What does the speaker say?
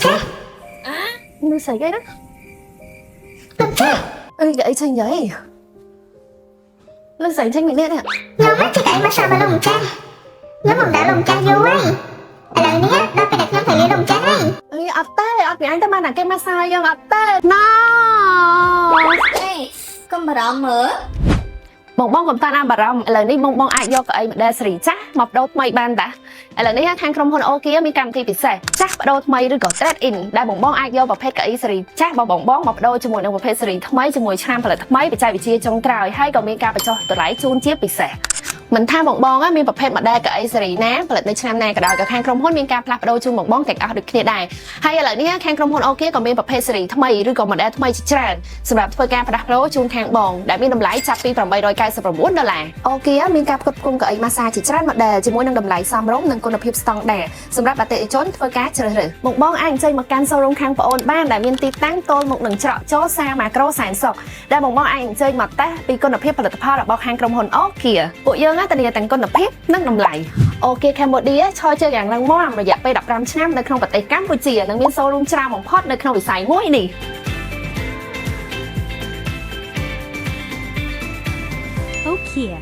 chết. Nó xảy cái đó. Lồng chết. Ê, vậy chanh vậy. Nó xảy chanh mình nè nè. Nhớ mắt cik ai masa balong cah. Nhớ mong đã lồng cah vô ấy. Lần này á, đã phải đặt ngân phải lấy lồng cah ấy. Ê, ọt tê, ọt vì anh ta mang cái massage dân ọt tê. No. Ê, con bà rọ mở. បងបងកុំតាន់អាបារម្ភឥឡូវនេះបងអាចយកកៅអីដែលសេរីចាស់មកបដូរថ្មីបានតាឥឡូវនេះខាងក្រុមហ៊ុនអូគីមានកម្មវិធីពិសេសចាស់បដូរថ្មីឬក៏ trade in ដែលបងអាចយកប្រភេទកៅអីសេរីចាស់របស់បងមកបដូរជាមួយនឹងប្រភេទសេរីថ្មីជាមួយឆ្នាំផលិតថ្មីបច្ចេកវិទ្យាចុងក្រោយហើយក៏មានការបញ្ចុះតម្លៃជូនជាពិសេសមិនថាបងមានប្រភេទ model កៅអីសេរីណាផលិតនៅឆ្នាំណាក៏ដោយក៏ខាងក្រុមហ៊ុនមានការផ្លាស់ប្ដូរជូនបងទាំងអស់ដូចគ្នាដែរហើយឥឡូវនេះខាងក្រុមហ៊ុនអូគីក៏មានប្រភេទសេរីថ្មីឬក៏ model ថ្មីជាច្រើនសម្រាប់ធ្វើការផ្លាស់ប្ដូរជូនខាងបងដែលមានតម្លៃចាប់ពី$899អូគីមានការផ្គត់ផ្គង់កៅអីម៉ាស្សាជាច្រើន model ជាមួយនឹងតម្លៃសមរម្យនិងគុណភាពស្តង់ដារសម្រាប់អតិថិជនធ្វើការជ្រើសរើសបងអាចអញ្ជើញមកកាន់ showroom ខាងប្អូនបានដែលមានទីតាំងទល់មុខនឹងច្រកចូលសាម៉ាក្រូសែនសុខដែលបងអាចអញ្ជើញមកតេស្តពីគុណភាពផលិតផលរបស់ខាងក្រុមហ៊ុនអូគីពួកយើងធានាទាំងគុណភាពនិងតម្លៃអូគី Cambodia ឈរជើងយ៉ាងរឹងមាំរយៈពេល15ឆ្នាំនៅក្នុងប្រទេសកម្ពុជានិងមាន showroom ច្រើនបំផុតនៅក្នុងវិស័យមួយនេះOkia